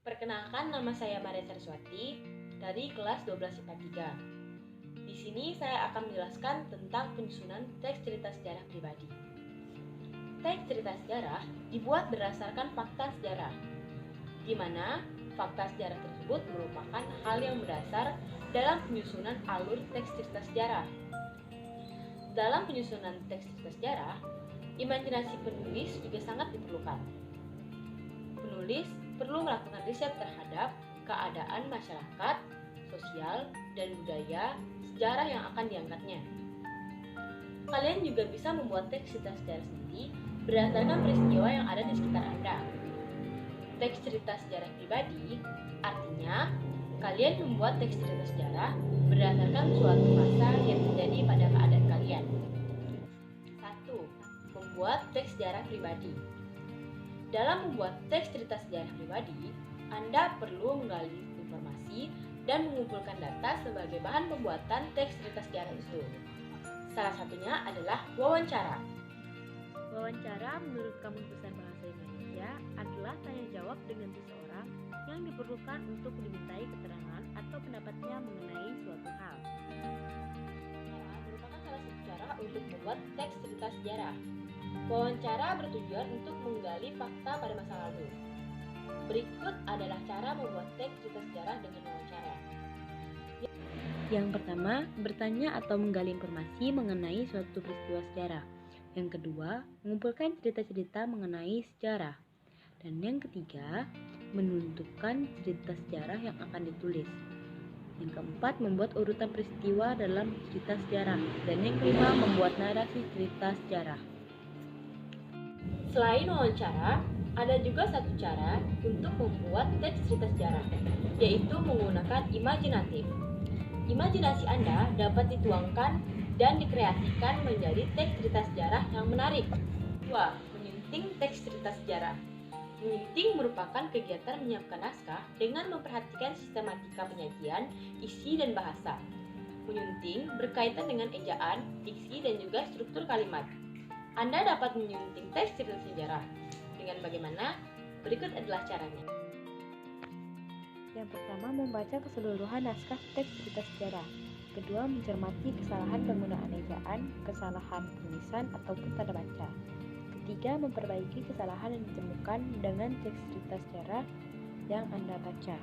Perkenalkan, nama saya Maria Saraswati dari kelas 12 IPA 3. Di sini saya akan menjelaskan tentang penyusunan teks cerita sejarah pribadi. Teks cerita sejarah dibuat berdasarkan fakta sejarah, di mana fakta sejarah tersebut merupakan hal yang mendasar dalam penyusunan alur teks cerita sejarah. Dalam penyusunan teks cerita sejarah, imajinasi penulis juga sangat diperlukan. Penulis perlu melakukan riset terhadap keadaan masyarakat, sosial, dan budaya sejarah yang akan diangkatnya. Kalian juga bisa membuat teks cerita sejarah sendiri berdasarkan peristiwa yang ada di sekitar Anda. Teks cerita sejarah pribadi artinya kalian membuat teks cerita sejarah berdasarkan suatu masa yang terjadi pada keadaan kalian. 1. Membuat teks sejarah pribadi. Dalam membuat teks cerita sejarah pribadi, Anda perlu menggali informasi dan mengumpulkan data sebagai bahan pembuatan teks cerita sejarah itu. Salah satunya adalah wawancara. Wawancara menurut Kamus Besar Bahasa Indonesia adalah tanya jawab dengan seseorang yang diperlukan untuk dimintai keterangan atau pendapatnya mengenai suatu hal. Wawancara merupakan salah satu cara untuk membuat teks cerita sejarah. Wawancara bertujuan untuk menggali fakta pada masa lalu. Berikut adalah cara membuat teks cerita sejarah dengan wawancara. Yang pertama, bertanya atau menggali informasi mengenai suatu peristiwa sejarah. Yang kedua, mengumpulkan cerita-cerita mengenai sejarah. Dan yang ketiga, menentukan cerita sejarah yang akan ditulis. Yang keempat, membuat urutan peristiwa dalam cerita sejarah. Dan yang kelima, membuat narasi cerita sejarah. Selain wawancara, ada juga satu cara untuk membuat teks cerita sejarah, yaitu menggunakan imajinatif. Imajinasi Anda dapat dituangkan dan dikreasikan menjadi teks cerita sejarah yang menarik. 2. Menyunting teks cerita sejarah. Menyunting merupakan kegiatan menyiapkan naskah dengan memperhatikan sistematika penyajian, isi, dan bahasa. Menyunting berkaitan dengan ejaan, diksi, dan juga struktur kalimat. Anda dapat menyunting teks cerita sejarah. Dengan bagaimana? Berikut adalah caranya. Yang pertama, membaca keseluruhan naskah teks cerita sejarah. Kedua, mencermati kesalahan penggunaan ejaan, kesalahan penulisan, ataupun tanda baca. Ketiga, memperbaiki kesalahan yang ditemukan dengan teks cerita sejarah yang Anda baca.